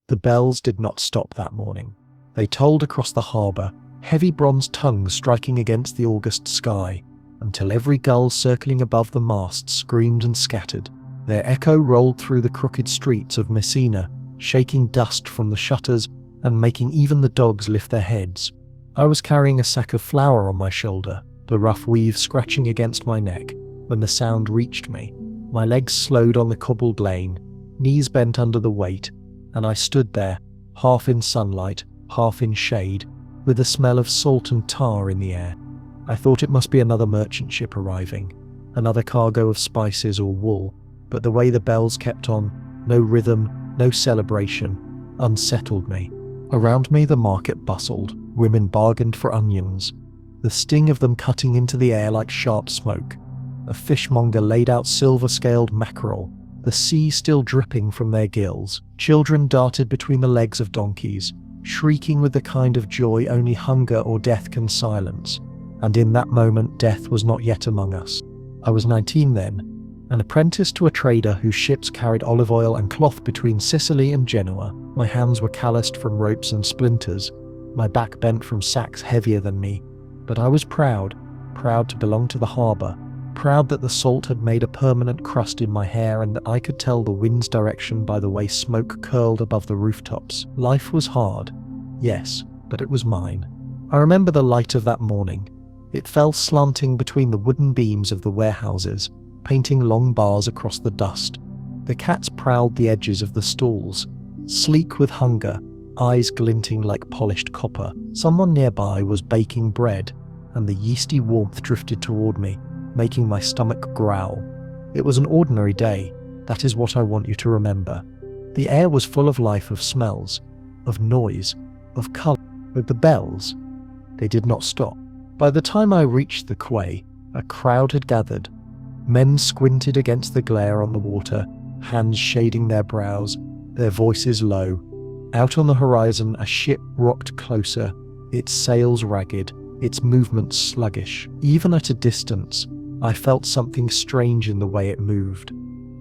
The bells did not stop that morning. They tolled across the harbour, heavy bronze tongues striking against the August sky, until every gull circling above the mast screamed and scattered. Their echo rolled through the crooked streets of Messina, shaking dust from the shutters and making even the dogs lift their heads. I was carrying a sack of flour on my shoulder, the rough weave scratching against my neck, when the sound reached me. My legs slowed on the cobbled lane, knees bent under the weight, and I stood there, half in sunlight, half in shade, with the smell of salt and tar in the air. I thought it must be another merchant ship arriving, another cargo of spices or wool, but the way the bells kept on, no rhythm, no celebration, unsettled me. Around me the market bustled, women bargained for onions, the sting of them cutting into the air like sharp smoke. A fishmonger laid out silver-scaled mackerel, the sea still dripping from their gills. Children darted between the legs of donkeys, shrieking with the kind of joy only hunger or death can silence. And in that moment death was not yet among us. I was 19 then, an apprentice to a trader whose ships carried olive oil and cloth between Sicily and Genoa. My hands were calloused from ropes and splinters, my back bent from sacks heavier than me. But I was proud to belong to the harbour, proud that the salt had made a permanent crust in my hair and that I could tell the wind's direction by the way smoke curled above the rooftops. Life was hard, yes, but it was mine. I remember the light of that morning. It fell slanting between the wooden beams of the warehouses, painting long bars across the dust. The cats prowled the edges of the stalls, sleek with hunger, eyes glinting like polished copper. Someone nearby was baking bread, and the yeasty warmth drifted toward me, making my stomach growl. It was an ordinary day. That is what I want you to remember. The air was full of life, of smells, of noise, of colour. But the bells, they did not stop. By the time I reached the quay, a crowd had gathered. Men squinted against the glare on the water, hands shading their brows, their voices low. Out on the horizon, a ship rocked closer, its sails ragged, its movements sluggish. Even at a distance, I felt something strange in the way it moved,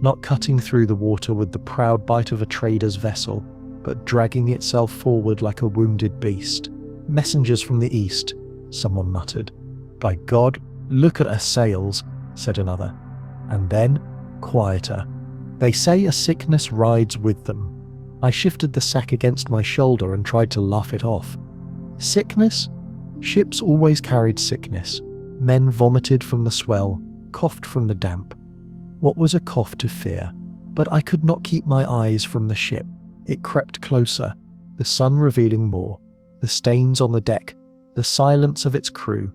not cutting through the water with the proud bite of a trader's vessel, but dragging itself forward like a wounded beast. Messengers from the east, someone muttered. By God, look at her sails, said another. And then, quieter. They say a sickness rides with them. I shifted the sack against my shoulder and tried to laugh it off. Sickness? Ships always carried sickness. Men vomited from the swell, coughed from the damp. What was a cough to fear? But I could not keep my eyes from the ship. It crept closer, the sun revealing more, the stains on the deck, the silence of its crew.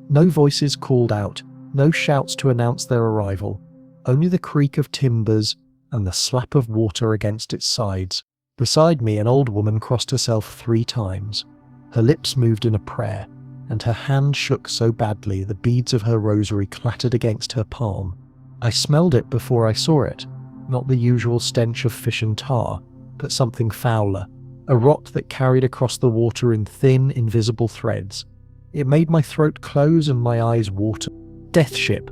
No voices called out, no shouts to announce their arrival, only the creak of timbers and the slap of water against its sides. Beside me, an old woman crossed herself 3 times. Her lips moved in a prayer, and her hand shook so badly the beads of her rosary clattered against her palm. I smelled it before I saw it, not the usual stench of fish and tar, but something fouler, a rot that carried across the water in thin, invisible threads. It made my throat close and my eyes water. Death ship,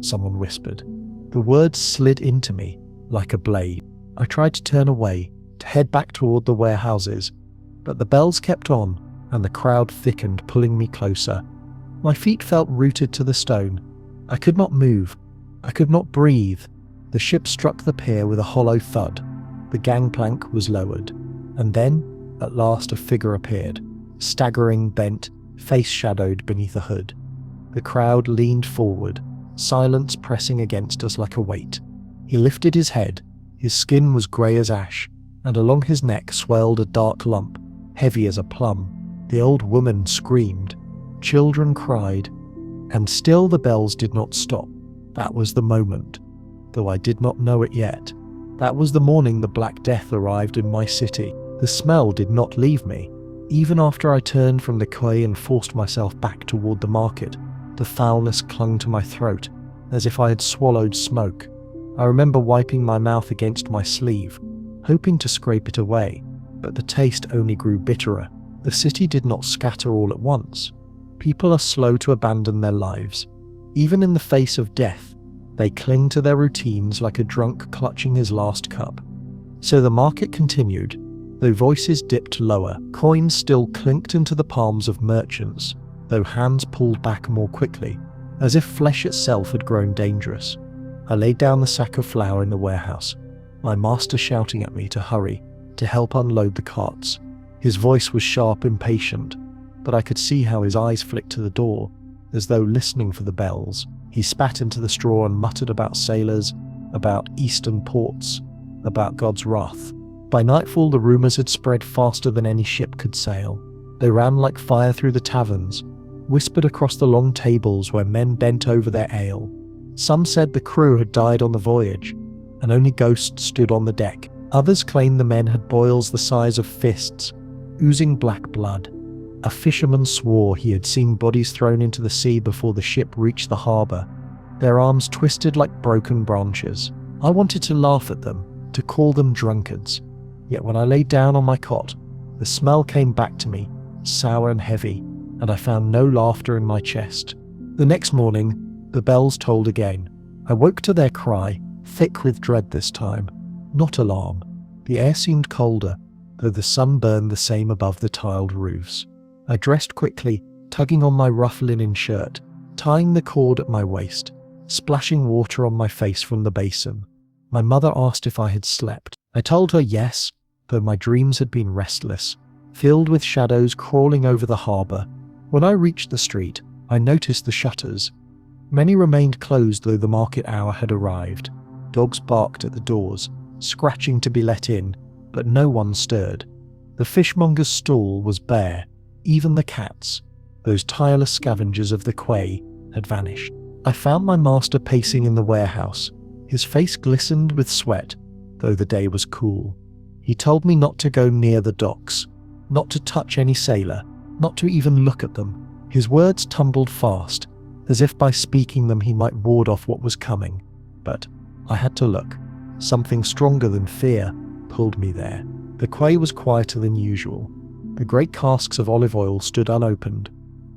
someone whispered. The words slid into me like a blade. I tried to turn away, to head back toward the warehouses, but the bells kept on, and the crowd thickened, pulling me closer. My feet felt rooted to the stone. I could not move. I could not breathe. The ship struck the pier with a hollow thud. The gangplank was lowered. And then, at last, a figure appeared, staggering, bent, face shadowed beneath a hood. The crowd leaned forward, silence pressing against us like a weight. He lifted his head. His skin was grey as ash, and along his neck swelled a dark lump, heavy as a plum. The old woman screamed. Children cried. And still the bells did not stop. That was the moment, though I did not know it yet. That was the morning the Black Death arrived in my city. The smell did not leave me. Even after I turned from the quay and forced myself back toward the market, the foulness clung to my throat, as if I had swallowed smoke. I remember wiping my mouth against my sleeve, hoping to scrape it away, but the taste only grew bitterer. The city did not scatter all at once. People are slow to abandon their lives. Even in the face of death, they cling to their routines like a drunk clutching his last cup. So the market continued. Though voices dipped lower, coins still clinked into the palms of merchants, though hands pulled back more quickly, as if flesh itself had grown dangerous. I laid down the sack of flour in the warehouse, my master shouting at me to hurry, to help unload the carts. His voice was sharp, impatient, but I could see how his eyes flicked to the door, as though listening for the bells. He spat into the straw and muttered about sailors, about eastern ports, about God's wrath. By nightfall, the rumours had spread faster than any ship could sail. They ran like fire through the taverns, whispered across the long tables where men bent over their ale. Some said the crew had died on the voyage, and only ghosts stood on the deck. Others claimed the men had boils the size of fists, oozing black blood. A fisherman swore he had seen bodies thrown into the sea before the ship reached the harbour, their arms twisted like broken branches. I wanted to laugh at them, to call them drunkards. Yet when I lay down on my cot, the smell came back to me, sour and heavy, and I found no laughter in my chest. The next morning, the bells tolled again. I woke to their cry, thick with dread this time, not alarm. The air seemed colder, though the sun burned the same above the tiled roofs. I dressed quickly, tugging on my rough linen shirt, tying the cord at my waist, splashing water on my face from the basin. My mother asked if I had slept. I told her yes, though my dreams had been restless, filled with shadows crawling over the harbour. When I reached the street, I noticed the shutters. Many remained closed though the market hour had arrived. Dogs barked at the doors, scratching to be let in, but no one stirred. The fishmonger's stall was bare. Even the cats, those tireless scavengers of the quay, had vanished. I found my master pacing in the warehouse. His face glistened with sweat, though the day was cool. He told me not to go near the docks, not to touch any sailor, not to even look at them. His words tumbled fast, as if by speaking them he might ward off what was coming. But I had to look. Something stronger than fear pulled me there. The quay was quieter than usual. The great casks of olive oil stood unopened,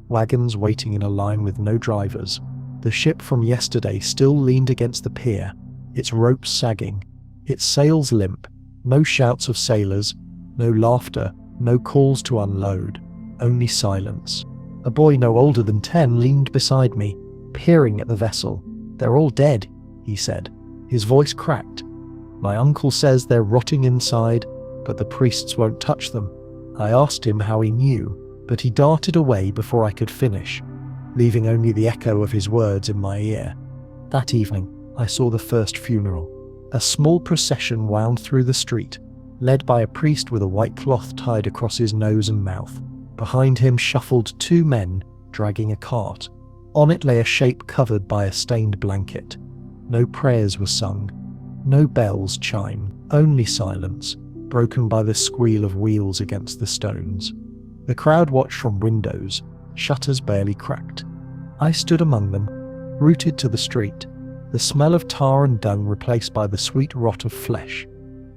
wagons waiting in a line with no drivers. The ship from yesterday still leaned against the pier, its ropes sagging, its sails limp. No shouts of sailors, no laughter, no calls to unload, only silence. A boy no older than 10 leaned beside me, peering at the vessel. "They're all dead," he said. His voice cracked. "My uncle says they're rotting inside, but the priests won't touch them." I asked him how he knew, but he darted away before I could finish, leaving only the echo of his words in my ear. That evening, I saw the first funeral. A small procession wound through the street, led by a priest with a white cloth tied across his nose and mouth. Behind him shuffled 2 men, dragging a cart. On it lay a shape covered by a stained blanket. No prayers were sung, no bells chimed, only silence, broken by the squeal of wheels against the stones. The crowd watched from windows, shutters barely cracked. I stood among them, rooted to the street, the smell of tar and dung replaced by the sweet rot of flesh.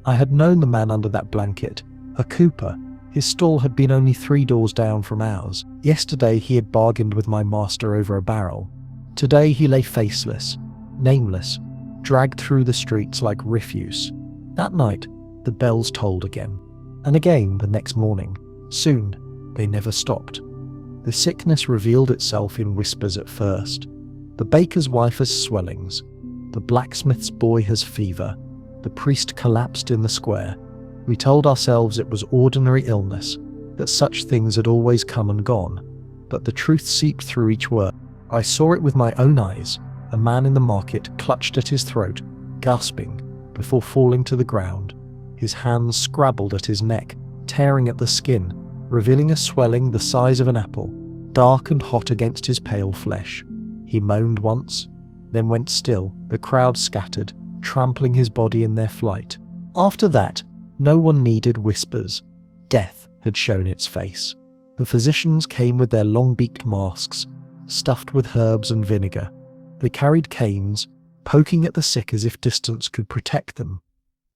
I had known the man under that blanket, a cooper. His stall had been only 3 doors down from ours. Yesterday he had bargained with my master over a barrel. Today he lay faceless, nameless, dragged through the streets like refuse. That night, the bells tolled again, and again the next morning. Soon, they never stopped. The sickness revealed itself in whispers at first. The baker's wife has swellings. The blacksmith's boy has fever. The priest collapsed in the square. We told ourselves it was ordinary illness, that such things had always come and gone. But the truth seeped through each word. I saw it with my own eyes. A man in the market clutched at his throat, gasping, before falling to the ground. His hands scrabbled at his neck, tearing at the skin, revealing a swelling the size of an apple, dark and hot against his pale flesh. He moaned once, then went still. The crowd scattered, trampling his body in their flight. After that, no one needed whispers. Death had shown its face. The physicians came with their long-beaked masks, stuffed with herbs and vinegar. They carried canes, poking at the sick as if distance could protect them.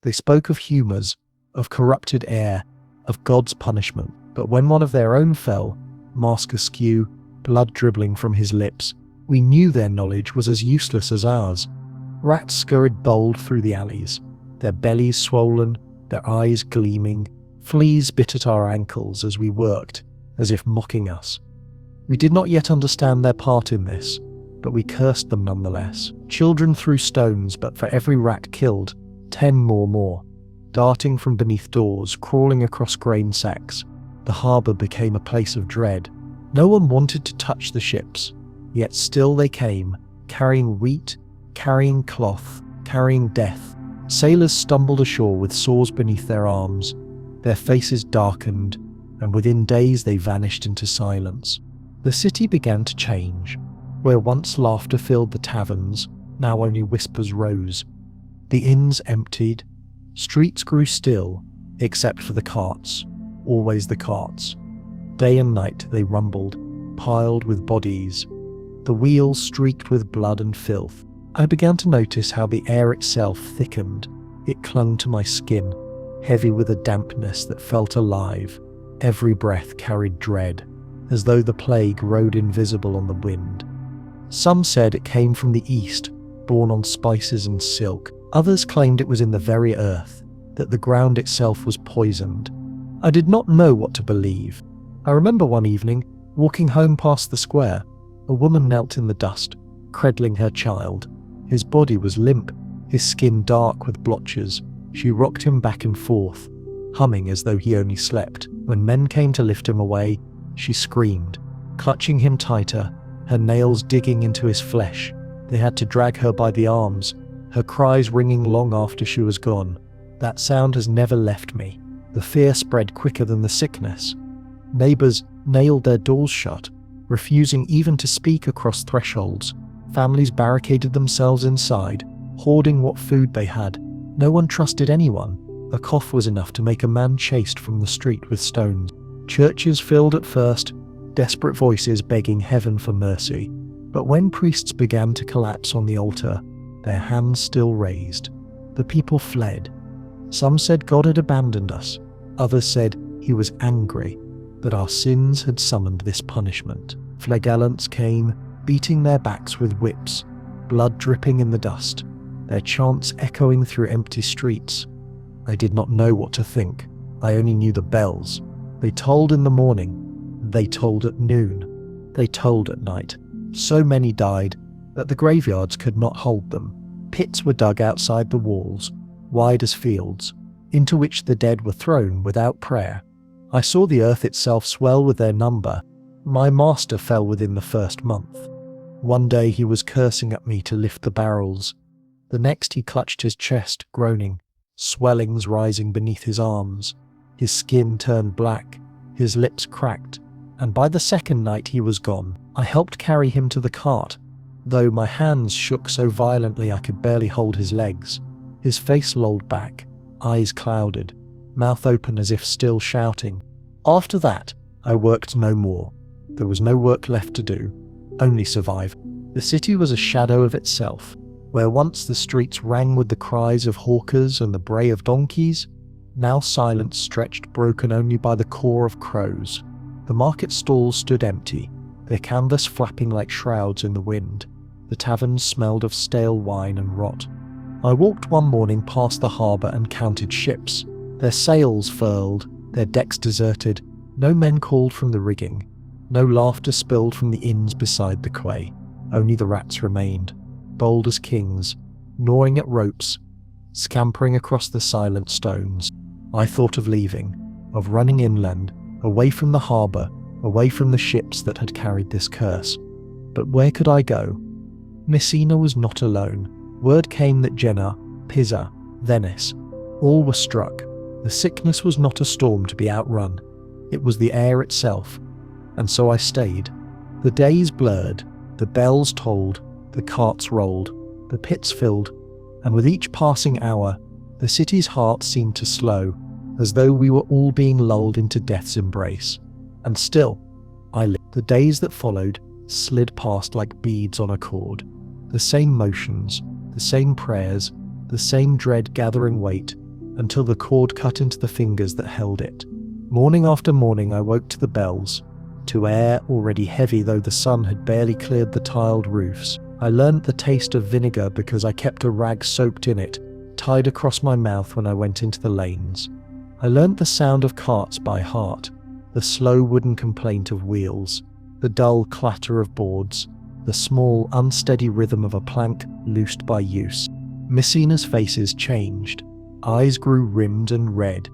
They spoke of humours, of corrupted air, of God's punishment. But when one of their own fell, mask askew, blood dribbling from his lips, we knew their knowledge was as useless as ours. Rats scurried bold through the alleys, their bellies swollen, their eyes gleaming, Fleas bit at our ankles as we worked, as if mocking us. We did not yet understand their part in this, but we cursed them nonetheless. Children threw stones, but for every rat killed, 10 more, darting from beneath doors, crawling across grain sacks. The harbour became a place of dread. No one wanted to touch the ships, yet still they came, carrying wheat, carrying cloth, carrying death. Sailors stumbled ashore with swords beneath their arms. Their faces darkened, and within days they vanished into silence. The city began to change. Where once laughter filled the taverns, now only whispers rose. The inns emptied. Streets grew still, except for the carts. Always the carts. Day and night they rumbled, piled with bodies. The wheels streaked with blood and filth. I began to notice how the air itself thickened. It clung to my skin, heavy with a dampness that felt alive. Every breath carried dread, as though the plague rode invisible on the wind. Some said it came from the east, borne on spices and silk. Others claimed it was in the very earth, that the ground itself was poisoned. I did not know what to believe. I remember one evening, walking home past the square, a woman knelt in the dust, cradling her child. His body was limp, his skin dark with blotches. She rocked him back and forth, humming as though he only slept. When men came to lift him away, she screamed, clutching him tighter, her nails digging into his flesh. They had to drag her by the arms, her cries ringing long after she was gone. That sound has never left me. The fear spread quicker than the sickness. Neighbours nailed their doors shut, refusing even to speak across thresholds. Families barricaded themselves inside, hoarding what food they had. No one trusted anyone. A cough was enough to make a man chased from the street with stones. Churches filled at first, desperate voices begging heaven for mercy. But when priests began to collapse on the altar, their hands still raised, the people fled. Some said God had abandoned us. Others said he was angry, that our sins had summoned this punishment. Flagellants came, beating their backs with whips, blood dripping in the dust, their chants echoing through empty streets. I did not know what to think. I only knew the bells. They tolled in the morning. They tolled at noon. They tolled at night. So many died that the graveyards could not hold them. Pits were dug outside the walls, wide as fields, into which the dead were thrown without prayer. I saw the earth itself swell with their number. My master fell within the first month. One day he was cursing at me to lift the barrels. The next he clutched his chest, groaning, swellings rising beneath his arms. His skin turned black, his lips cracked, and by the second night he was gone. I helped carry him to the cart, though my hands shook so violently I could barely hold his legs. His face lolled back, eyes clouded, mouth open as if still shouting. After that, I worked no more. There was no work left to do, only survive. The city was a shadow of itself. Where once the streets rang with the cries of hawkers and the bray of donkeys, now silence stretched broken only by the caw of crows. The market stalls stood empty, their canvas flapping like shrouds in the wind. The taverns smelled of stale wine and rot. I walked one morning past the harbour and counted ships, their sails furled, their decks deserted. No men called from the rigging, no laughter spilled from the inns beside the quay. Only the rats remained, bold as kings, gnawing at ropes, scampering across the silent stones. I thought of leaving, of running inland, away from the harbour, away from the ships that had carried this curse. But where could I go? Messina was not alone. Word came that Genoa, Pisa, Venice, all were struck. The sickness was not a storm to be outrun. It was the air itself. And so I stayed. The days blurred, the bells tolled, the carts rolled, the pits filled, and with each passing hour, the city's heart seemed to slow, as though we were all being lulled into death's embrace. And still, I lived. The days that followed slid past like beads on a cord. The same motions, the same prayers, the same dread gathering weight, until the cord cut into the fingers that held it. Morning after morning I woke to the bells, to air already heavy though the sun had barely cleared the tiled roofs. I learnt the taste of vinegar because I kept a rag soaked in it, tied across my mouth when I went into the lanes. I learnt the sound of carts by heart, the slow wooden complaint of wheels, the dull clatter of boards, the small, unsteady rhythm of a plank loosed by use. Messina's faces changed. Eyes grew rimmed and red,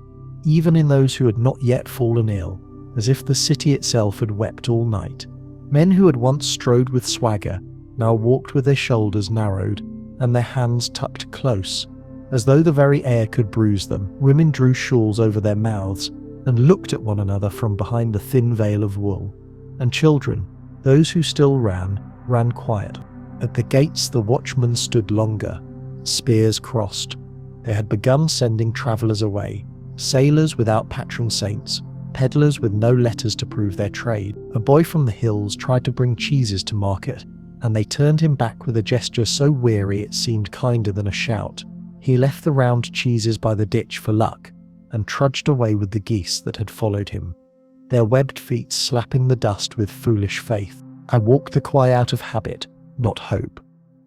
even in those who had not yet fallen ill, as if the city itself had wept all night. Men who had once strode with swagger now walked with their shoulders narrowed and their hands tucked close, as though the very air could bruise them. Women drew shawls over their mouths and looked at one another from behind the thin veil of wool. And children, those who still ran quiet. At the gates the watchmen stood longer, spears crossed. They had begun sending travellers away, sailors without patron saints, peddlers with no letters to prove their trade. A boy from the hills tried to bring cheeses to market, and they turned him back with a gesture so weary it seemed kinder than a shout. He left the round cheeses by the ditch for luck, and trudged away with the geese that had followed him, their webbed feet slapping the dust with foolish faith. I walked the quay out of habit, not hope.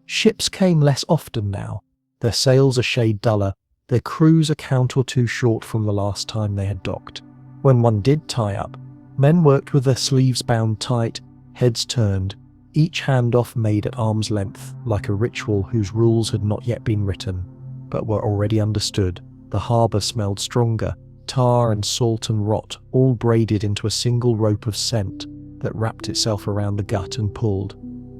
Ships came less often now, their sails a shade duller, their crews a count or two short from the last time they had docked. When one did tie up, men worked with their sleeves bound tight, heads turned, each handoff made at arm's length, like a ritual whose rules had not yet been written, but were already understood. The harbour smelled stronger, tar and salt and rot, all braided into a single rope of scent that wrapped itself around the gut and pulled.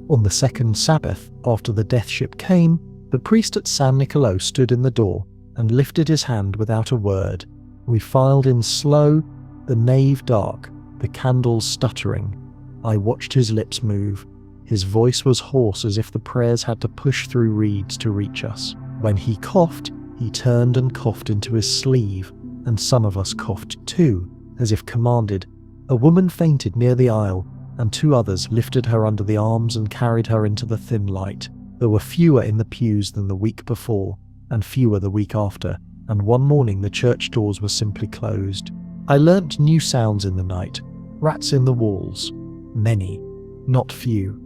On the second Sabbath, after the death ship came, the priest at San Nicolo stood in the door and lifted his hand without a word. We filed in slow, the nave dark, the candles stuttering. I watched his lips move. His voice was hoarse as if the prayers had to push through reeds to reach us. When he coughed, he turned and coughed into his sleeve, and some of us coughed too, as if commanded. A woman fainted near the aisle, and two others lifted her under the arms and carried her into the thin light. There were fewer in the pews than the week before, and fewer the week after, and one morning the church doors were simply closed. I learnt new sounds in the night, rats in the walls. Many, not few.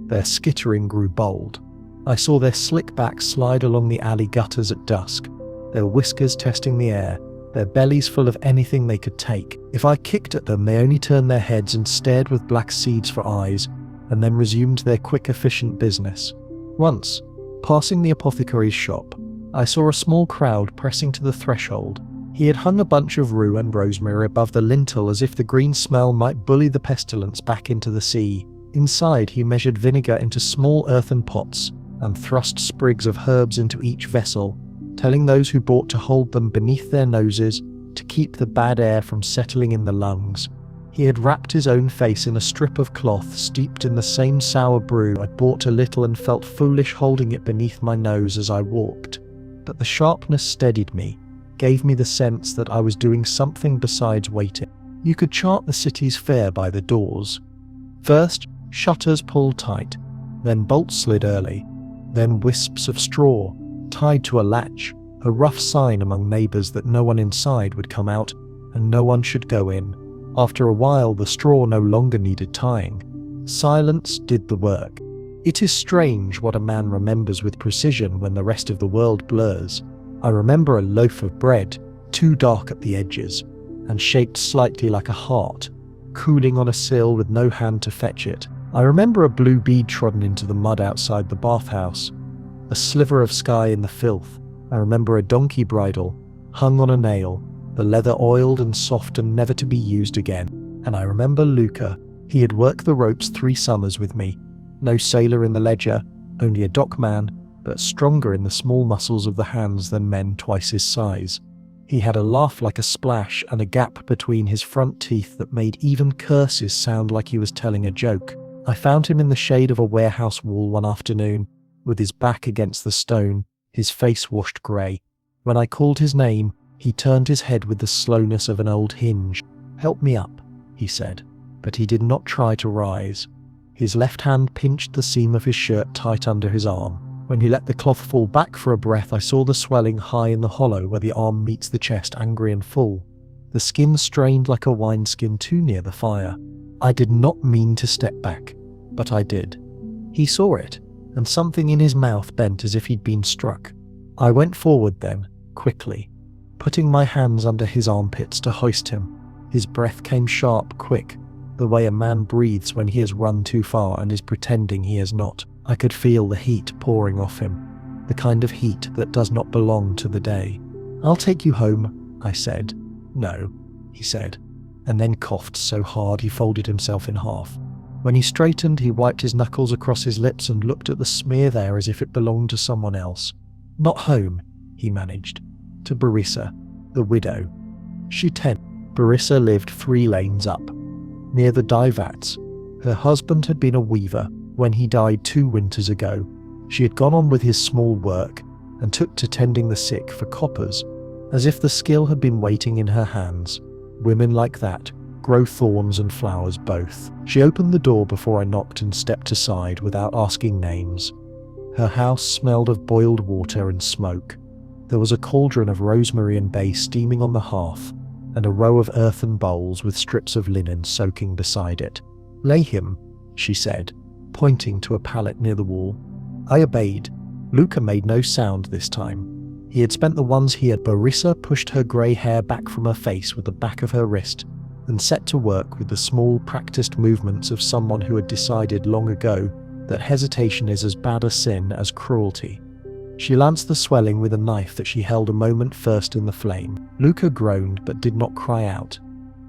Their skittering grew bold. I saw their slick backs slide along the alley gutters at dusk, their whiskers testing the air, their bellies full of anything they could take. If I kicked at them, they only turned their heads and stared with black seeds for eyes, and then resumed their quick, efficient business. Once, passing the apothecary's shop, I saw a small crowd pressing to the threshold. He had hung a bunch of rue and rosemary above the lintel as if the green smell might bully the pestilence back into the sea. Inside, he measured vinegar into small earthen pots and thrust sprigs of herbs into each vessel, telling those who bought to hold them beneath their noses to keep the bad air from settling in the lungs. He had wrapped his own face in a strip of cloth steeped in the same sour brew. I bought a little and felt foolish holding it beneath my nose as I walked. But the sharpness steadied me, gave me the sense that I was doing something besides waiting. You could chart the city's fare by the doors. First, shutters pulled tight, then bolts slid early, then wisps of straw tied to a latch, a rough sign among neighbours that no one inside would come out and no one should go in. After a while, the straw no longer needed tying. Silence did the work. It is strange what a man remembers with precision when the rest of the world blurs. I remember a loaf of bread, too dark at the edges, and shaped slightly like a heart, cooling on a sill with no hand to fetch it. I remember a blue bead trodden into the mud outside the bathhouse, a sliver of sky in the filth. I remember a donkey bridle, hung on a nail, the leather oiled and soft and never to be used again. And I remember Luca. He had worked the ropes 3 summers with me. No sailor in the ledger, only a dockman, but stronger in the small muscles of the hands than men twice his size. He had a laugh like a splash and a gap between his front teeth that made even curses sound like he was telling a joke. I found him in the shade of a warehouse wall one afternoon, with his back against the stone, his face washed grey. When I called his name, he turned his head with the slowness of an old hinge. "Help me up," he said, but he did not try to rise. His left hand pinched the seam of his shirt tight under his arm. When he let the cloth fall back for a breath, I saw the swelling high in the hollow where the arm meets the chest, angry and full. The skin strained like a wineskin too near the fire. I did not mean to step back, but I did. He saw it, and something in his mouth bent as if he'd been struck. I went forward then, quickly. putting my hands under his armpits to hoist him. His breath came sharp, quick, the way a man breathes when he has run too far and is pretending he has not. I could feel the heat pouring off him, the kind of heat that does not belong to the day. "I'll take you home," I said. "No," he said, and then coughed so hard he folded himself in half. When he straightened, he wiped his knuckles across his lips and looked at the smear there as if it belonged to someone else. "Not home," he managed. "To Barissa, the widow. She 10. Barissa lived 3 lanes up, near the dye vats. Her husband had been a weaver when he died 2 winters ago. She had gone on with his small work and took to tending the sick for coppers, as if the skill had been waiting in her hands. Women like that grow thorns and flowers both. She opened the door before I knocked and stepped aside without asking names. Her house smelled of boiled water and smoke. There was a cauldron of rosemary and bay steaming on the hearth, and a row of earthen bowls with strips of linen soaking beside it. "Lay him," she said, pointing to a pallet near the wall. I obeyed. Luca made no sound this time. He had spent the ones he had. Barissa pushed her grey hair back from her face with the back of her wrist, and set to work with the small, practiced movements of someone who had decided long ago that hesitation is as bad a sin as cruelty. She lanced the swelling with a knife that she held a moment first in the flame. Luca groaned but did not cry out.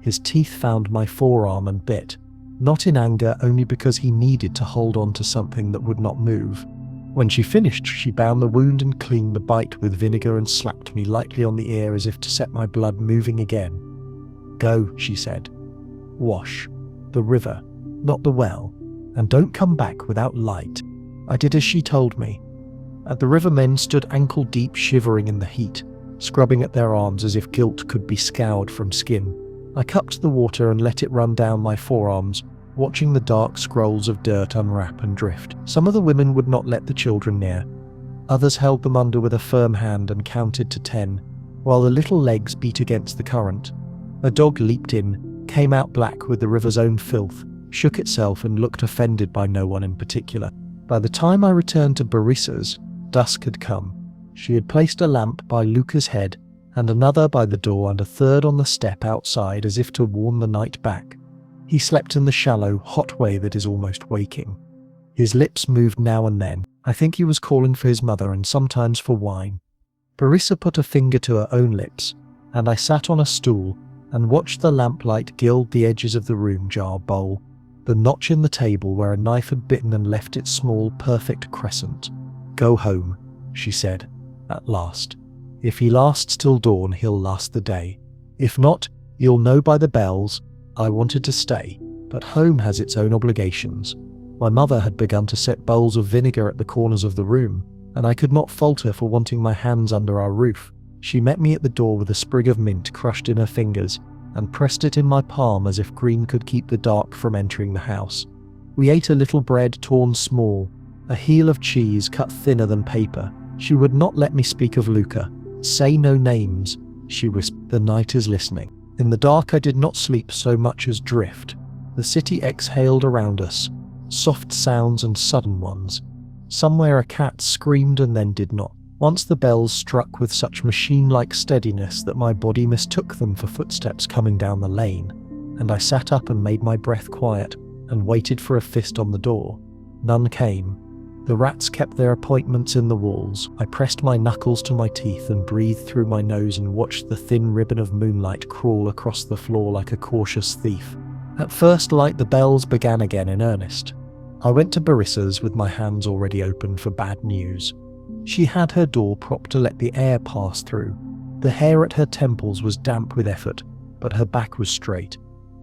His teeth found my forearm and bit, not in anger, only because he needed to hold on to something that would not move. When she finished, she bound the wound and cleaned the bite with vinegar and slapped me lightly on the ear as if to set my blood moving again. "Go," she said. "Wash. The river, not the well. And don't come back without light." I did as she told me. At the river, men stood ankle deep, shivering in the heat, scrubbing at their arms as if guilt could be scoured from skin. I cupped the water and let it run down my forearms, watching the dark scrolls of dirt unwrap and drift. Some of the women would not let the children near. Others held them under with a firm hand and counted to 10, while the little legs beat against the current. A dog leaped in, came out black with the river's own filth, shook itself and looked offended by no one in particular. By the time I returned to Barissa's, dusk had come. She had placed a lamp by Luca's head, and another by the door, and a third on the step outside as if to warn the night back. He slept in the shallow, hot way that is almost waking. His lips moved now and then. I think he was calling for his mother and sometimes for wine. Barissa put a finger to her own lips, and I sat on a stool and watched the lamplight gild the edges of the room jar bowl, the notch in the table where a knife had bitten and left its small, perfect crescent. "Go home," she said, at last. "If he lasts till dawn, he'll last the day. If not, you'll know by the bells." I wanted to stay, but home has its own obligations. My mother had begun to set bowls of vinegar at the corners of the room, and I could not fault her for wanting my hands under our roof. She met me at the door with a sprig of mint crushed in her fingers, and pressed it in my palm as if green could keep the dark from entering the house. We ate a little bread torn small, a heel of cheese cut thinner than paper. She would not let me speak of Luca. "Say no names," she whispered. "The night is listening." In the dark I did not sleep so much as drift. The city exhaled around us, soft sounds and sudden ones. Somewhere a cat screamed and then did not. Once the bells struck with such machine-like steadiness that my body mistook them for footsteps coming down the lane, and I sat up and made my breath quiet and waited for a fist on the door. None came. The rats kept their appointments in the walls. I pressed my knuckles to my teeth and breathed through my nose and watched the thin ribbon of moonlight crawl across the floor like a cautious thief. At first light, the bells began again in earnest. I went to Barissa's with my hands already open for bad news. She had her door propped to let the air pass through. The hair at her temples was damp with effort, but her back was straight.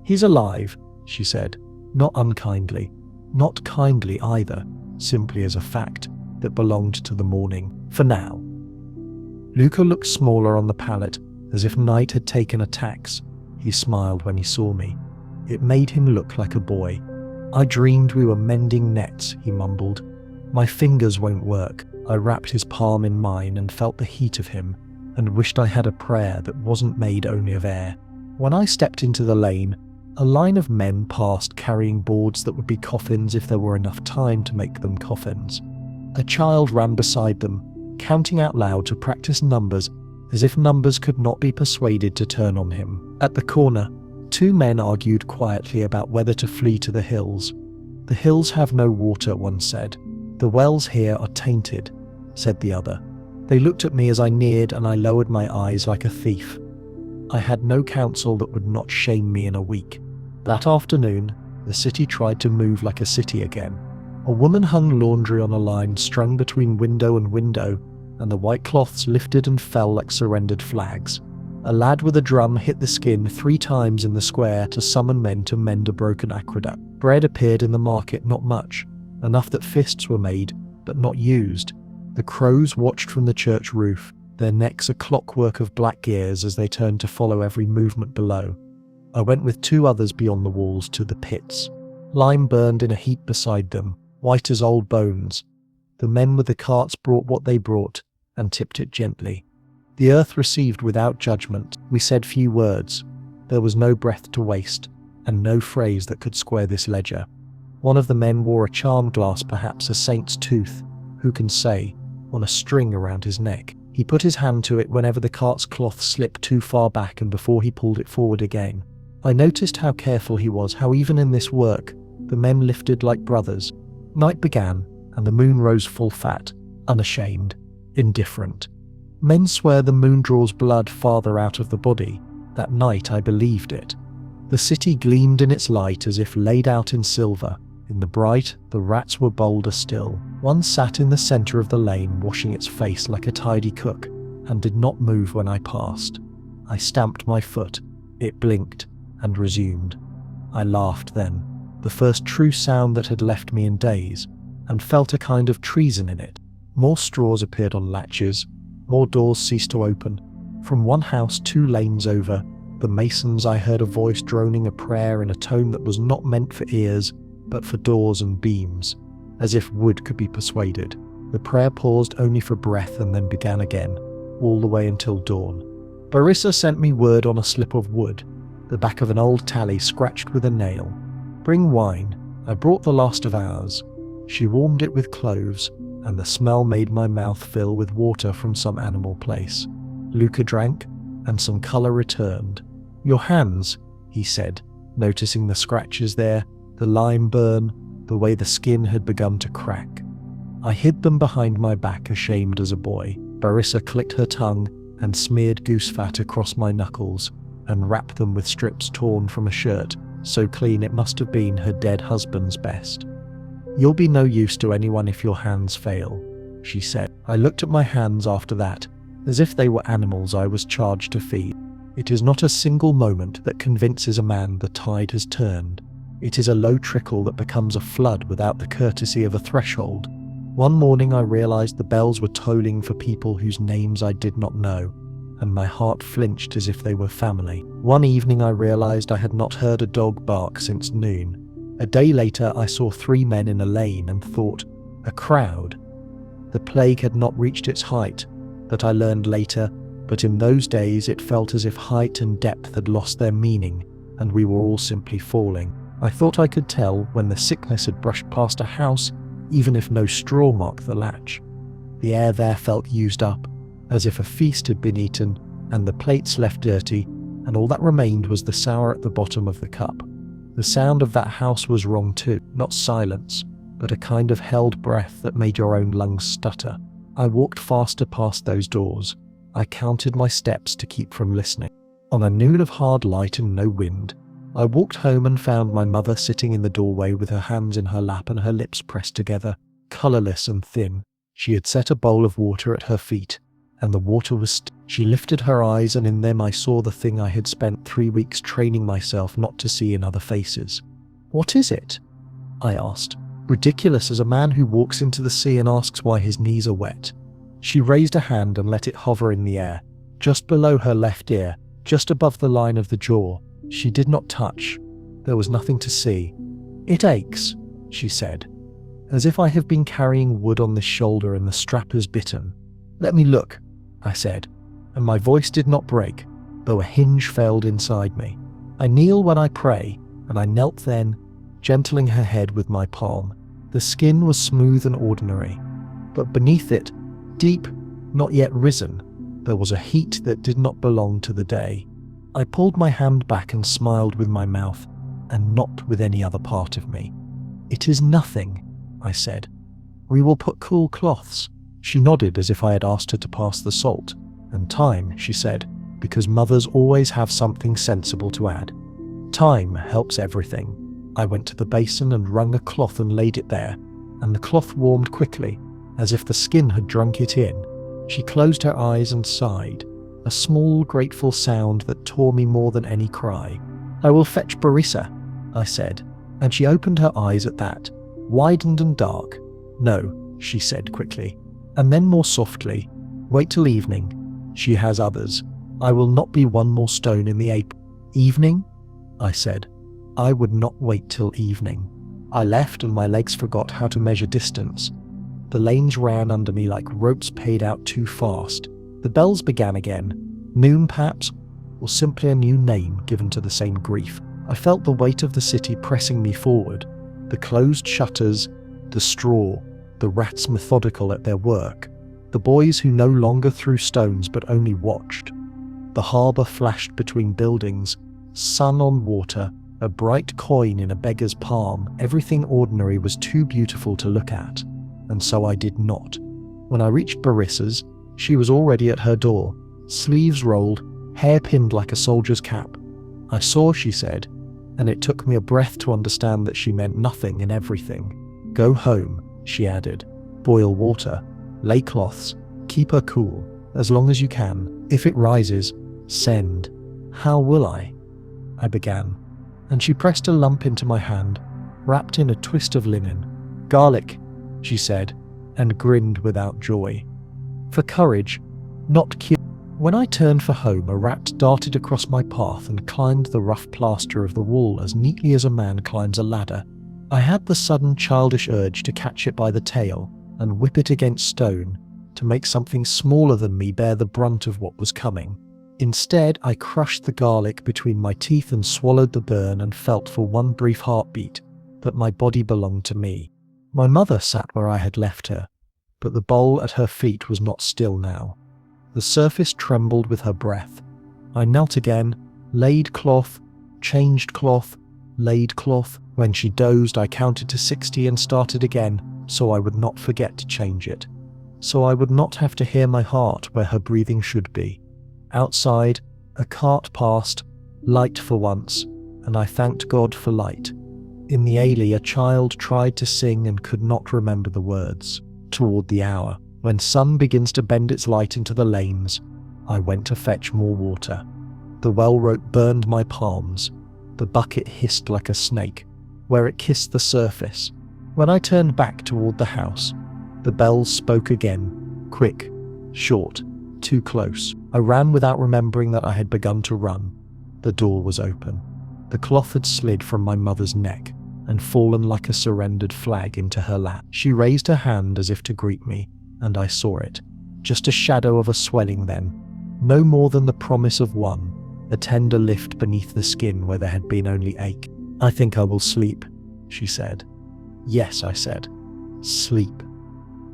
"He's alive," she said, not unkindly, not kindly either, simply as a fact that belonged to the morning, for now. Luca looked smaller on the pallet, as if night had taken a tax. He smiled when he saw me. It made him look like a boy. "I dreamed we were mending nets," he mumbled. "My fingers won't work." I wrapped his palm in mine and felt the heat of him, and wished I had a prayer that wasn't made only of air. When I stepped into the lane, a line of men passed carrying boards that would be coffins if there were enough time to make them coffins. A child ran beside them, counting out loud to practice numbers as if numbers could not be persuaded to turn on him. At the corner, two men argued quietly about whether to flee to the hills. "The hills have no water," one said. "The wells here are tainted," said the other. They looked at me as I neared, and I lowered my eyes like a thief. I had no counsel that would not shame me in a week. That afternoon, the city tried to move like a city again. A woman hung laundry on a line strung between window and window, and the white cloths lifted and fell like surrendered flags. A lad with a drum hit the skin 3 times in the square to summon men to mend a broken aqueduct. Bread appeared in the market, not much, enough that fists were made, but not used. The crows watched from the church roof, their necks a clockwork of black ears as they turned to follow every movement below. I went with 2 others beyond the walls to the pits. Lime burned in a heap beside them, white as old bones. The men with the carts brought what they brought, and tipped it gently. The earth received without judgment. We said few words. There was no breath to waste, and no phrase that could square this ledger. One of the men wore a charm glass, perhaps a saint's tooth, who can say, on a string around his neck. He put his hand to it whenever the cart's cloth slipped too far back and before he pulled it forward again. I noticed how careful he was, how even in this work, the men lifted like brothers. Night began, and the moon rose full fat, unashamed, indifferent. Men swear the moon draws blood farther out of the body. That night I believed it. The city gleamed in its light as if laid out in silver. In the bright, the rats were bolder still. One sat in the centre of the lane, washing its face like a tidy cook, and did not move when I passed. I stamped my foot. It blinked, and resumed. I laughed then, the first true sound that had left me in daze, and felt a kind of treason in it. More straws appeared on latches, more doors ceased to open. From one house 2 lanes over, the masons, I heard a voice droning a prayer in a tone that was not meant for ears, but for doors and beams, as if wood could be persuaded. The prayer paused only for breath and then began again, all the way until dawn. Barissa sent me word on a slip of wood, the back of an old tally scratched with a nail. "Bring wine." I brought the last of ours. She warmed it with cloves, and the smell made my mouth fill with water from some animal place. Luca drank, and some colour returned. "Your hands," he said, noticing the scratches there, the lime burn, the way the skin had begun to crack. I hid them behind my back, ashamed as a boy. Barissa clicked her tongue and smeared goose fat across my knuckles, and wrapped them with strips torn from a shirt, so clean it must have been her dead husband's best. "You'll be no use to anyone if your hands fail," she said. I looked at my hands after that, as if they were animals I was charged to feed. It is not a single moment that convinces a man the tide has turned. It is a low trickle that becomes a flood without the courtesy of a threshold. One morning I realized the bells were tolling for people whose names I did not know, and my heart flinched as if they were family. One evening I realized I had not heard a dog bark since noon. A day later I saw 3 men in a lane and thought, a crowd. The plague had not reached its height, that I learned later, but in those days it felt as if height and depth had lost their meaning, and we were all simply falling. I thought I could tell when the sickness had brushed past a house, even if no straw marked the latch. The air there felt used up, as if a feast had been eaten, and the plates left dirty, and all that remained was the sour at the bottom of the cup. The sound of that house was wrong too, not silence, but a kind of held breath that made your own lungs stutter. I walked faster past those doors. I counted my steps to keep from listening. On a noon of hard light and no wind, I walked home and found my mother sitting in the doorway with her hands in her lap and her lips pressed together, colourless and thin. She had set a bowl of water at her feet, and the water was She lifted her eyes, and in them I saw the thing I had spent 3 weeks training myself not to see in other faces. "What is it?" I asked, ridiculous as a man who walks into the sea and asks why his knees are wet. She raised a hand and let it hover in the air, just below her left ear, just above the line of the jaw. She did not touch. There was nothing to see. "It aches," she said, "as if I have been carrying wood on this shoulder and the strap is bitten." "Let me look," I said, and my voice did not break, though a hinge failed inside me. I kneel when I pray, and I knelt then, gentling her head with my palm. The skin was smooth and ordinary, but beneath it, deep, not yet risen, There was a heat that did not belong to the day. I pulled my hand back and smiled with my mouth, and not with any other part of me. "It is nothing," I said. "We will put cool cloths." She nodded as if I had asked her to pass the salt. "And time," she said, "because mothers always have something sensible to add. Time helps everything." I went to the basin and wrung a cloth and laid it there, and the cloth warmed quickly, as if the skin had drunk it in. She closed her eyes and sighed, a small, grateful sound that tore me more than any cry. "I will fetch Barissa," I said, and she opened her eyes at that, widened and dark. "No," she said quickly, and then more softly, "Wait till evening. She has others. I will not be one more stone in the apron." "Evening?" I said. I would not wait till evening. I left and my legs forgot how to measure distance. The lanes ran under me like ropes paid out too fast. The bells began again. Noon perhaps, or simply a new name given to the same grief. I felt the weight of the city pressing me forward. The closed shutters, the straw, the rats methodical at their work, the boys who no longer threw stones but only watched. The harbour flashed between buildings, sun on water, a bright coin in a beggar's palm. Everything ordinary was too beautiful to look at, and so I did not. When I reached Barissa's, she was already at her door, sleeves rolled, hair pinned like a soldier's cap. "I saw," she said, and it took me a breath to understand that she meant nothing and everything. "Go home," she added. "Boil water, lay cloths, keep her cool, as long as you can. If it rises, send." "How will I?" I began, and she pressed a lump into my hand, wrapped in a twist of linen. "Garlic," she said, and grinned without joy. "For courage, not cure." When I turned for home, a rat darted across my path and climbed the rough plaster of the wall as neatly as a man climbs a ladder. I had the sudden childish urge to catch it by the tail and whip it against stone, to make something smaller than me bear the brunt of what was coming. Instead, I crushed the garlic between my teeth and swallowed the burn and felt for one brief heartbeat that my body belonged to me. My mother sat where I had left her, but the bowl at her feet was not still now. The surface trembled with her breath. I knelt again, laid cloth, changed cloth, laid cloth. When she dozed, I counted to 60 and started again, so I would not forget to change it. So I would not have to hear my heart where her breathing should be. Outside, a cart passed, light for once, and I thanked God for light. In the alley, a child tried to sing and could not remember the words. Toward the hour, when sun begins to bend its light into the lanes, I went to fetch more water. The well rope burned my palms. The bucket hissed like a snake, where it kissed the surface. When I turned back toward the house, the bells spoke again, quick, short, too close. I ran without remembering that I had begun to run. The door was open. The cloth had slid from my mother's neck and fallen like a surrendered flag into her lap. She raised her hand as if to greet me, and I saw it. Just a shadow of a swelling then, no more than the promise of one, a tender lift beneath the skin where there had been only ache. "I think I will sleep," she said. "Yes," I said. "Sleep."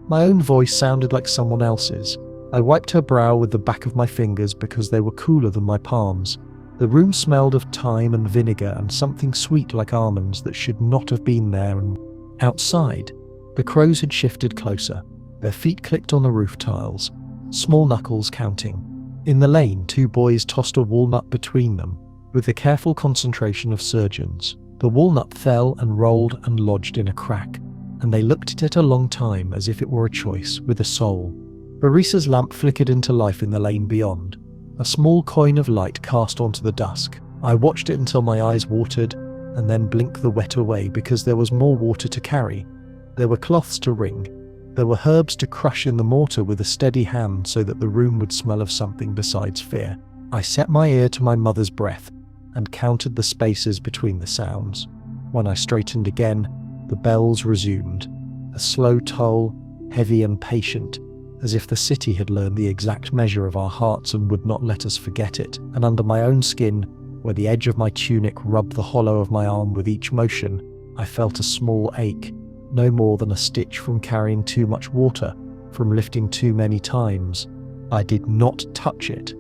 My own voice sounded like someone else's. I wiped her brow with the back of my fingers because they were cooler than my palms. The room smelled of thyme and vinegar and something sweet like almonds that should not have been there. And outside, the crows had shifted closer. Their feet clicked on the roof tiles, small knuckles counting. In the lane, two boys tossed a walnut between them, with the careful concentration of surgeons. The walnut fell and rolled and lodged in a crack, and they looked at it a long time as if it were a choice with a soul. Barissa's lamp flickered into life in the lane beyond, a small coin of light cast onto the dusk. I watched it until my eyes watered, and then blinked the wet away because there was more water to carry. There were cloths to wring. There were herbs to crush in the mortar with a steady hand so that the room would smell of something besides fear. I set my ear to my mother's breath and counted the spaces between the sounds. When I straightened again, the bells resumed, a slow toll, heavy and patient, as if the city had learned the exact measure of our hearts and would not let us forget it. And under my own skin, where the edge of my tunic rubbed the hollow of my arm with each motion, I felt a small ache, no more than a stitch from carrying too much water, from lifting too many times. I did not touch it.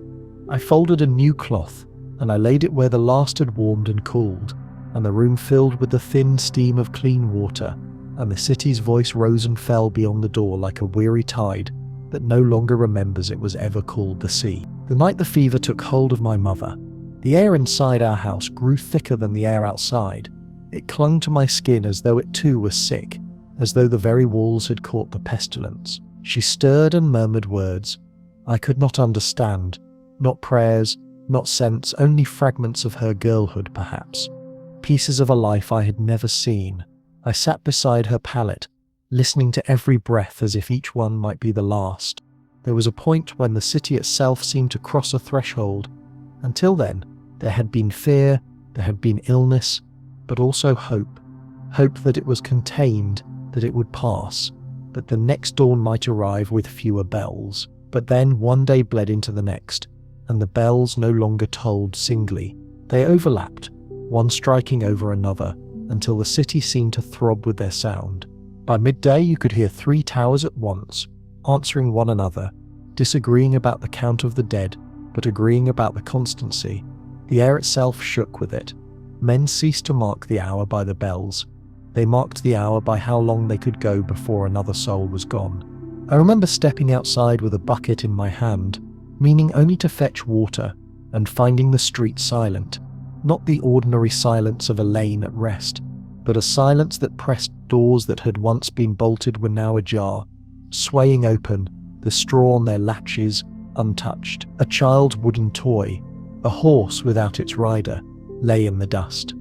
I folded a new cloth, and I laid it where the last had warmed and cooled, and the room filled with the thin steam of clean water, and the city's voice rose and fell beyond the door like a weary tide that no longer remembers it was ever called the sea. The night the fever took hold of my mother, the air inside our house grew thicker than the air outside. It clung to my skin as though it too was sick, as though the very walls had caught the pestilence. She stirred and murmured words I could not understand, not prayers, not sense, only fragments of her girlhood perhaps, pieces of a life I had never seen. I sat beside her pallet, listening to every breath as if each one might be the last. There was a point when the city itself seemed to cross a threshold. Until then, there had been fear, there had been illness, but also hope. Hope that it was contained, that it would pass, that the next dawn might arrive with fewer bells. But then one day bled into the next, and the bells no longer tolled singly. They overlapped, one striking over another, until the city seemed to throb with their sound. By midday you could hear 3 towers at once, answering one another, disagreeing about the count of the dead, but agreeing about the constancy. The air itself shook with it. Men ceased to mark the hour by the bells. They marked the hour by how long they could go before another soul was gone. I remember stepping outside with a bucket in my hand, meaning only to fetch water, and finding the street silent. Not the ordinary silence of a lane at rest, but a silence that pressed doors that had once been bolted were now ajar, swaying open, the straw on their latches untouched. A child's wooden toy, a horse without its rider, lay in the dust.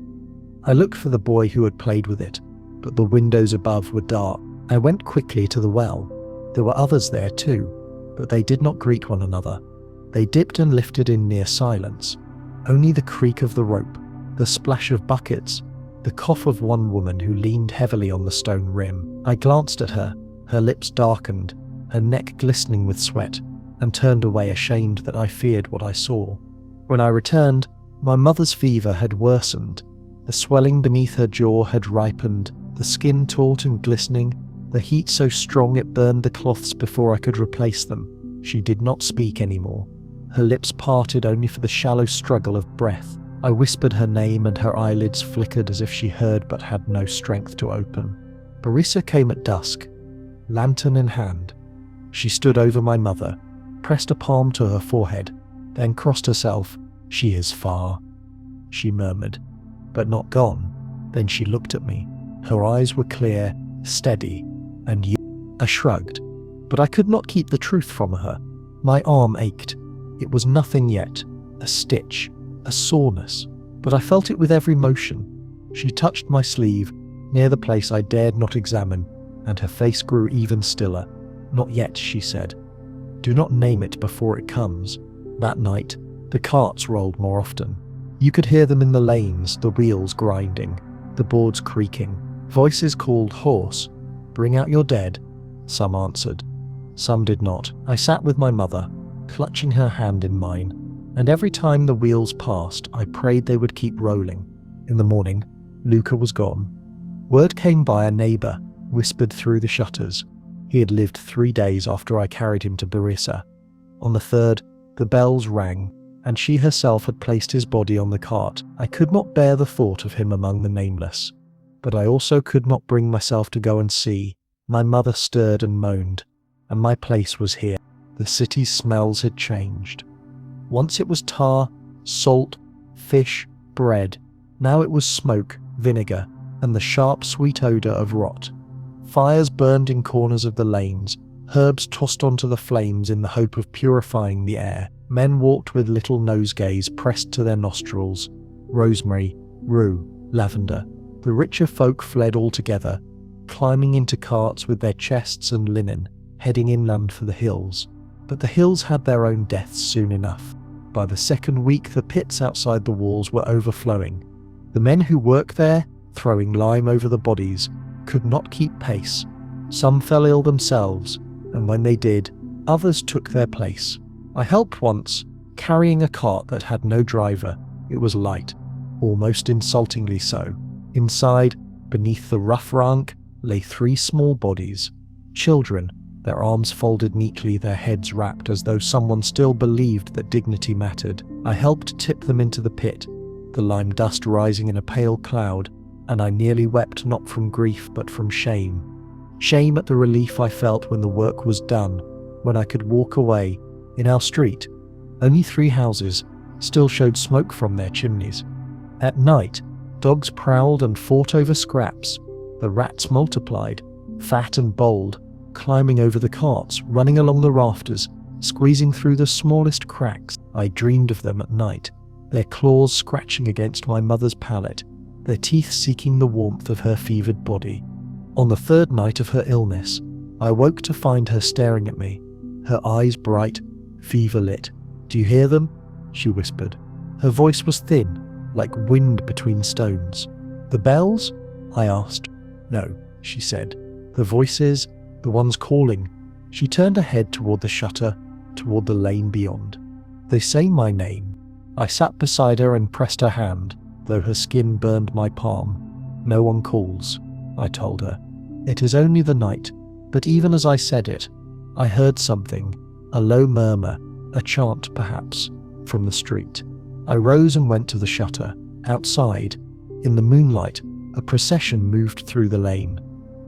I looked for the boy who had played with it, but the windows above were dark. I went quickly to the well. There were others there too, but they did not greet one another. They dipped and lifted in near silence. Only the creak of the rope, the splash of buckets, the cough of one woman who leaned heavily on the stone rim. I glanced at her, her lips darkened, her neck glistening with sweat, and turned away ashamed that I feared what I saw. When I returned, my mother's fever had worsened. The swelling beneath her jaw had ripened, the skin taut and glistening, the heat so strong it burned the cloths before I could replace them. She did not speak anymore. Her lips parted only for the shallow struggle of breath. I whispered her name and her eyelids flickered as if she heard but had no strength to open. Barissa came at dusk, lantern in hand. She stood over my mother, pressed a palm to her forehead, then crossed herself. "She is far," she murmured, "but not gone." Then she looked at me. Her eyes were clear, steady, and I shrugged, but I could not keep the truth from her. My arm ached. It was nothing yet, a stitch, a soreness, but I felt it with every motion. She touched my sleeve, near the place I dared not examine, and her face grew even stiller. "Not yet," she said. "Do not name it before it comes." That night, the carts rolled more often. You could hear them in the lanes, the wheels grinding, the boards creaking. Voices called hoarse, "Bring out your dead." Some answered, some did not. I sat with my mother, clutching her hand in mine, and every time the wheels passed, I prayed they would keep rolling. In the morning, Luca was gone. Word came by a neighbour, whispered through the shutters. He had lived 3 days after I carried him to Barissa. On the 3rd, the bells rang, and she herself had placed his body on the cart. I could not bear the thought of him among the nameless, but I also could not bring myself to go and see. My mother stirred and moaned, and my place was here. The city's smells had changed. Once it was tar, salt, fish, bread. Now it was smoke, vinegar, and the sharp, sweet odour of rot. Fires burned in corners of the lanes, herbs tossed onto the flames in the hope of purifying the air. Men walked with little nosegays pressed to their nostrils. Rosemary, rue, lavender. The richer folk fled altogether, climbing into carts with their chests and linen, heading inland for the hills. But the hills had their own deaths soon enough. By the 2nd week, the pits outside the walls were overflowing. The men who worked there, throwing lime over the bodies, could not keep pace. Some fell ill themselves, and when they did, others took their place. I helped once, carrying a cart that had no driver. It was light, almost insultingly so. Inside, beneath the rough rank, lay 3 small bodies. Children, their arms folded neatly, their heads wrapped as though someone still believed that dignity mattered. I helped tip them into the pit, the lime dust rising in a pale cloud, and I nearly wept, not from grief but from shame. Shame at the relief I felt when the work was done, when I could walk away. In our street, only 3 houses still showed smoke from their chimneys. At night, dogs prowled and fought over scraps. The rats multiplied, fat and bold, climbing over the carts, running along the rafters, squeezing through the smallest cracks. I dreamed of them at night, their claws scratching against my mother's pallet, their teeth seeking the warmth of her fevered body. On the 3rd night of her illness, I woke to find her staring at me, her eyes bright, fever-lit. "Do you hear them?" she whispered. Her voice was thin, like wind between stones. "The bells?" I asked. "No," she said. "The voices, the ones calling." She turned her head toward the shutter, toward the lane beyond. "They say my name." I sat beside her and pressed her hand, though her skin burned my palm. "No one calls," I told her. "It is only the night." But even as I said it, I heard something, a low murmur, a chant perhaps, from the street. I rose and went to the shutter. Outside, in the moonlight, a procession moved through the lane.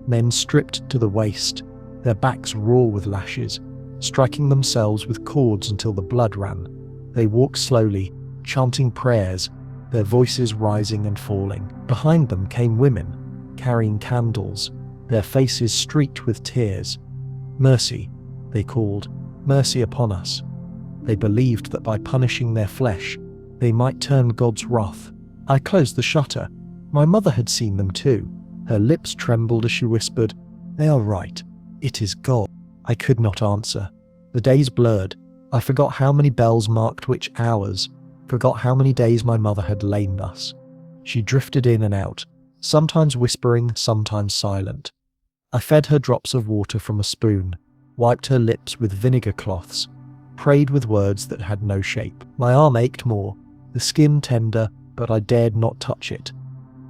Men stripped to the waist, their backs raw with lashes, striking themselves with cords until the blood ran. They walked slowly, chanting prayers, their voices rising and falling. Behind them came women, carrying candles, their faces streaked with tears. "Mercy," they called, "mercy upon us." They believed that by punishing their flesh, they might turn God's wrath. I closed the shutter. My mother had seen them too. Her lips trembled as she whispered, "They are right. It is God." I could not answer. The days blurred. I forgot how many bells marked which hours, forgot how many days my mother had lain thus. She drifted in and out, sometimes whispering, sometimes silent. I fed her drops of water from a spoon, wiped her lips with vinegar cloths, prayed with words that had no shape. My arm ached more, the skin tender, but I dared not touch it.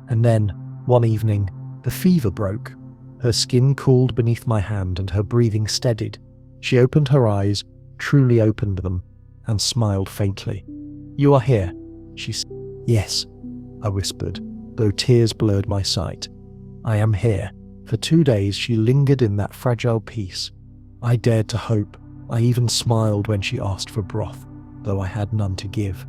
And then, one evening, the fever broke. Her skin cooled beneath my hand and her breathing steadied. She opened her eyes, truly opened them, and smiled faintly. "You are here," she said. "Yes," I whispered, though tears blurred my sight. "I am here." For 2 days she lingered in that fragile peace. I dared to hope. I even smiled when she asked for broth, though I had none to give.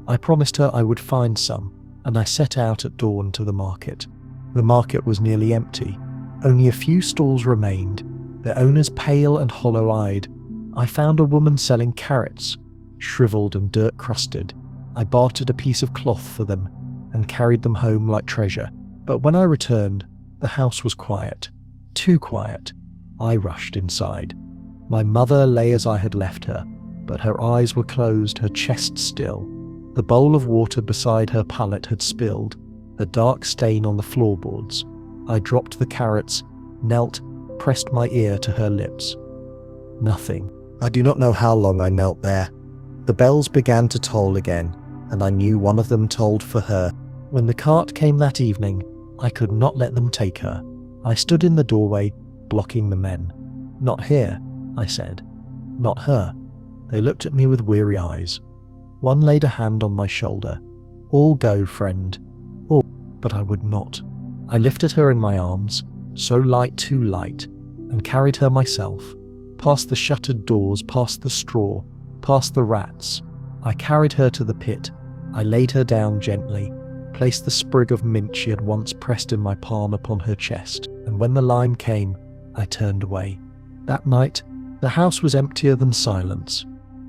I promised her I would find some, and I set out at dawn to the market. The market was nearly empty. Only a few stalls remained, their owners pale and hollow-eyed. I found a woman selling carrots, shriveled and dirt-crusted. I bartered a piece of cloth for them and carried them home like treasure. But when I returned, the house was quiet. Too quiet. I rushed inside. My mother lay as I had left her, but her eyes were closed, her chest still. The bowl of water beside her pallet had spilled, a dark stain on the floorboards. I dropped the carrots, knelt, pressed my ear to her lips. Nothing. I do not know how long I knelt there. The bells began to toll again, and I knew one of them tolled for her. When the cart came that evening, I could not let them take her. I stood in the doorway, blocking the men. "Not here," I said. "Not her." They looked at me with weary eyes. One laid a hand on my shoulder. "All go, friend. All." But I would not. I lifted her in my arms, so light, too light, and carried her myself, past the shuttered doors, past the straw, past the rats. I carried her to the pit. I laid her down gently, placed the sprig of mint she had once pressed in my palm upon her chest, and when the lime came, I turned away. That night, the house was emptier than silence.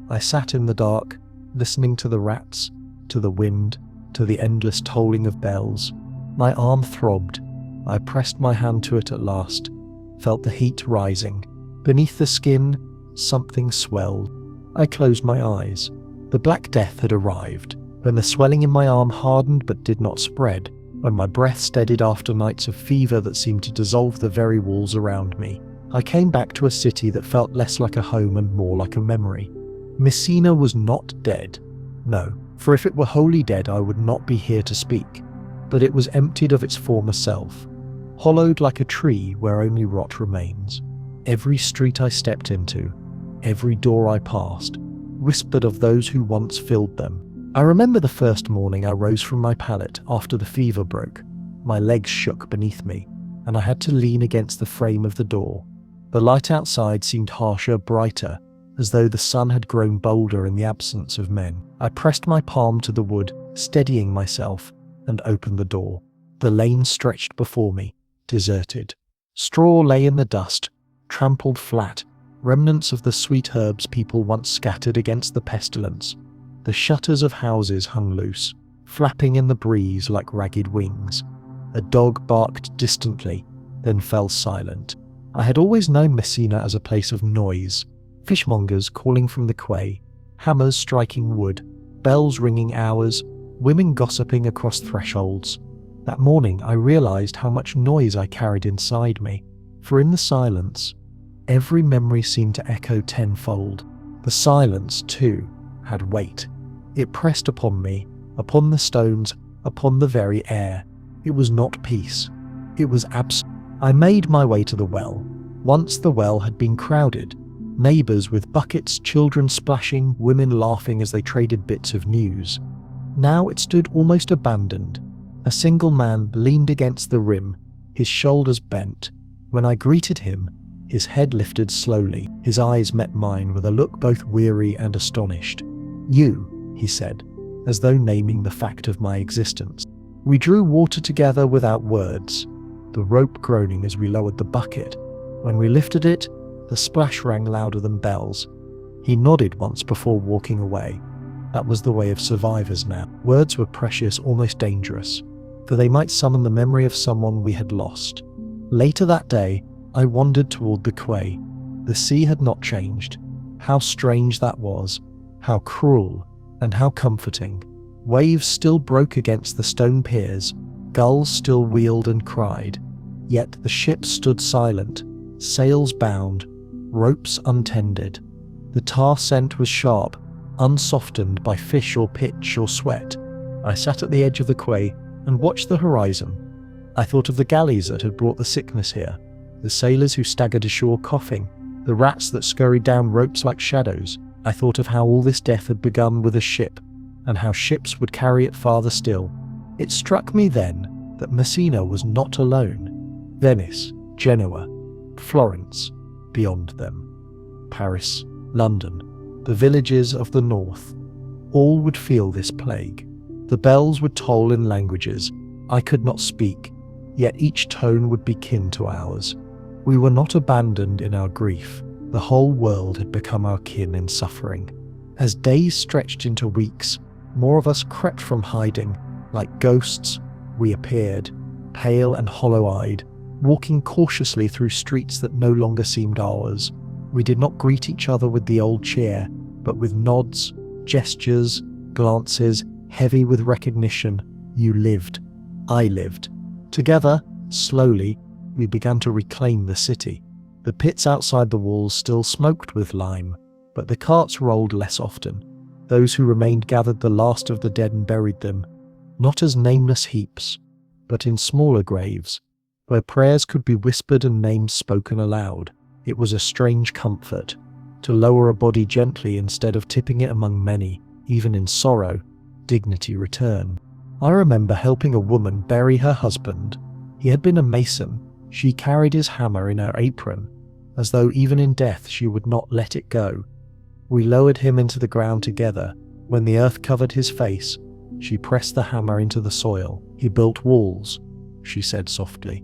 I sat in the dark, listening to the rats, to the wind, to the endless tolling of bells. My arm throbbed. I pressed my hand to it at last, felt the heat rising. Beneath the skin, something swelled. I closed my eyes. The Black Death had arrived. When the swelling in my arm hardened but did not spread, when my breath steadied after nights of fever that seemed to dissolve the very walls around me, I came back to a city that felt less like a home and more like a memory. Messina was not dead. No, for if it were wholly dead I would not be here to speak. But it was emptied of its former self, hollowed like a tree where only rot remains. Every street I stepped into, every door I passed, whispered of those who once filled them. I remember the first morning I rose from my pallet after the fever broke. My legs shook beneath me, and I had to lean against the frame of the door. The light outside seemed harsher, brighter, as though the sun had grown bolder in the absence of men. I pressed my palm to the wood, steadying myself, and opened the door. The lane stretched before me, deserted. Straw lay in the dust, trampled flat, remnants of the sweet herbs people once scattered against the pestilence. The shutters of houses hung loose, flapping in the breeze like ragged wings. A dog barked distantly, then fell silent. I had always known Messina as a place of noise. Fishmongers calling from the quay, hammers striking wood, bells ringing hours, women gossiping across thresholds. That morning I realized how much noise I carried inside me, for in the silence, every memory seemed to echo tenfold. The silence, too, had weight. It pressed upon me, upon the stones, upon the very air. It was not peace. It was absence. I made my way to the well. Once the well had been crowded. Neighbours with buckets, children splashing, women laughing as they traded bits of news. Now it stood almost abandoned. A single man leaned against the rim, his shoulders bent. When I greeted him, his head lifted slowly. His eyes met mine with a look both weary and astonished. "You," he said, as though naming the fact of my existence. We drew water together without words, the rope groaning as we lowered the bucket. When we lifted it, the splash rang louder than bells. He nodded once before walking away. That was the way of survivors now. Words were precious, almost dangerous, for they might summon the memory of someone we had lost. Later that day, I wandered toward the quay. The sea had not changed. How strange that was, how cruel, and how comforting. Waves still broke against the stone piers, gulls still wheeled and cried. Yet the ship stood silent, sails bound, ropes untended. The tar scent was sharp, unsoftened by fish or pitch or sweat. I sat at the edge of the quay and watched the horizon. I thought of the galleys that had brought the sickness here, the sailors who staggered ashore coughing, the rats that scurried down ropes like shadows. I thought of how all this death had begun with a ship, and how ships would carry it farther still. It struck me then that Messina was not alone. Venice, Genoa, Florence, beyond them, Paris, London, the villages of the north, all would feel this plague. The bells would toll in languages I could not speak, yet each tone would be kin to ours. We were not abandoned in our grief. The whole world had become our kin in suffering. As days stretched into weeks, more of us crept from hiding. Like ghosts, we appeared, pale and hollow-eyed, walking cautiously through streets that no longer seemed ours. We did not greet each other with the old cheer, but with nods, gestures, glances, heavy with recognition. You lived. I lived. Together, slowly, we began to reclaim the city. The pits outside the walls still smoked with lime, but the carts rolled less often. Those who remained gathered the last of the dead and buried them, not as nameless heaps, but in smaller graves, where prayers could be whispered and names spoken aloud. It was a strange comfort, to lower a body gently instead of tipping it among many. Even in sorrow, dignity returned. I remember helping a woman bury her husband. He had been a mason. She carried his hammer in her apron, as though even in death she would not let it go. We lowered him into the ground together. When the earth covered his face, she pressed the hammer into the soil. He built walls, she said softly.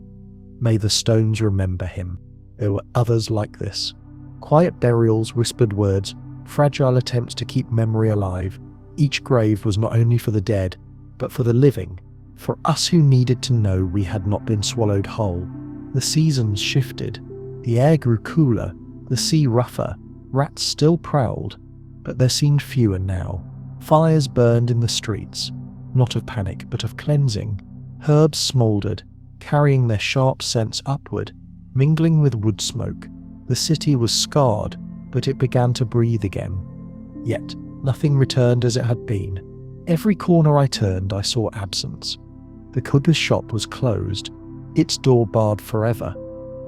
May the stones remember him. There were others like this. Quiet burials, whispered words, fragile attempts to keep memory alive. Each grave was not only for the dead, but for the living, for us who needed to know we had not been swallowed whole. The seasons shifted. The air grew cooler, the sea rougher. Rats still prowled, but there seemed fewer now. Fires burned in the streets, not of panic, but of cleansing. Herbs smouldered, carrying their sharp scents upward, mingling with wood smoke. The city was scarred, but it began to breathe again. Yet nothing returned as it had been. Every corner I turned, I saw absence. The cooker's shop was closed, its door barred forever.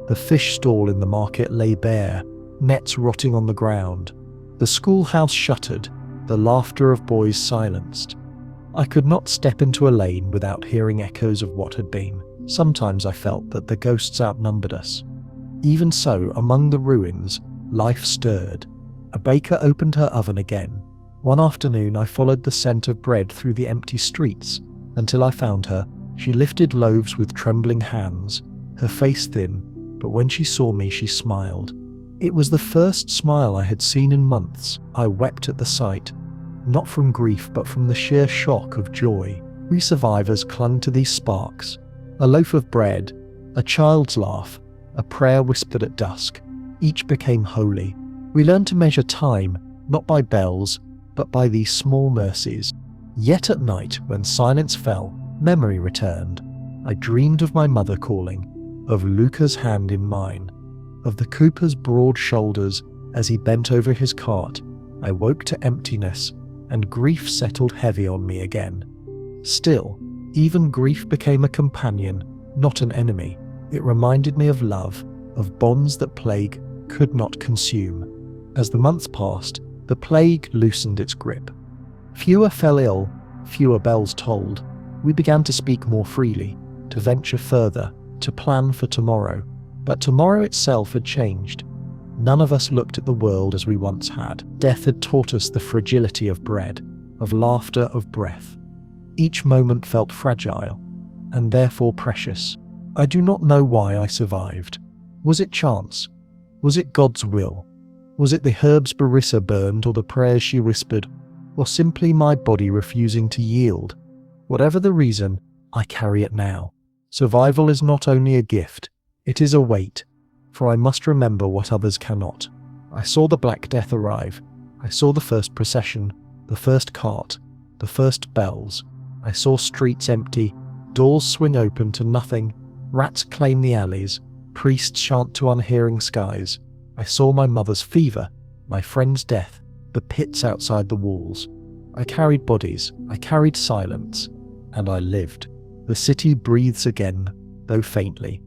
The fish stall in the market lay bare, nets rotting on the ground. The schoolhouse shuttered, the laughter of boys silenced. I could not step into a lane without hearing echoes of what had been. Sometimes I felt that the ghosts outnumbered us. Even so, among the ruins, life stirred. A baker opened her oven again. One afternoon I followed the scent of bread through the empty streets until I found her. She lifted loaves with trembling hands, her face thin, but when she saw me she smiled. It was the first smile I had seen in months. I wept at the sight, not from grief but from the sheer shock of joy. We survivors clung to these sparks. A loaf of bread, a child's laugh, a prayer whispered at dusk. Each became holy. We learned to measure time, not by bells, but by these small mercies. Yet at night, when silence fell, memory returned. I dreamed of my mother calling, of Luca's hand in mine, of the cooper's broad shoulders as he bent over his cart. I woke to emptiness, and grief settled heavy on me again. Still, even grief became a companion, not an enemy. It reminded me of love, of bonds that plague could not consume. As the months passed, the plague loosened its grip. Fewer fell ill, fewer bells tolled. We began to speak more freely, to venture further, to plan for tomorrow. But tomorrow itself had changed. None of us looked at the world as we once had. Death had taught us the fragility of bread, of laughter, of breath. Each moment felt fragile, and therefore precious. I do not know why I survived. Was it chance? Was it God's will? Was it the herbs Barissa burned or the prayers she whispered, or simply my body refusing to yield? Whatever the reason, I carry it now. Survival is not only a gift, it is a weight, for I must remember what others cannot. I saw the Black Death arrive. I saw the first procession, the first cart, the first bells. I saw streets empty, doors swing open to nothing, rats claim the alleys, priests chant to unhearing skies. I saw my mother's fever, my friend's death, the pits outside the walls. I carried bodies, I carried silence, and I lived. The city breathes again, though faintly.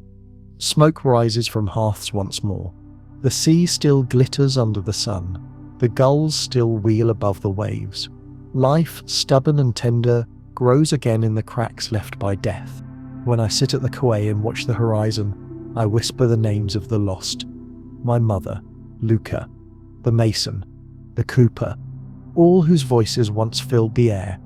Smoke rises from hearths once more. The sea still glitters under the sun. The gulls still wheel above the waves. Life, stubborn and tender, grows again in the cracks left by death. When I sit at the quay and watch the horizon, I whisper the names of the lost. My mother, Luca, the mason, the cooper, all whose voices once filled the air.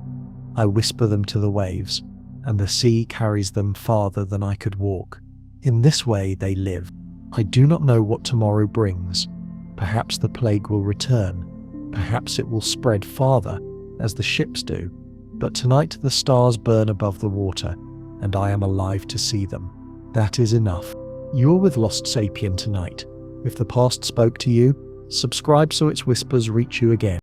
I whisper them to the waves, and the sea carries them farther than I could walk. In this way they live. I do not know what tomorrow brings. Perhaps the plague will return. Perhaps it will spread farther, as the ships do. But tonight the stars burn above the water, and I am alive to see them. That is enough. You are with Lost Sapien tonight. If the past spoke to you, subscribe so its whispers reach you again.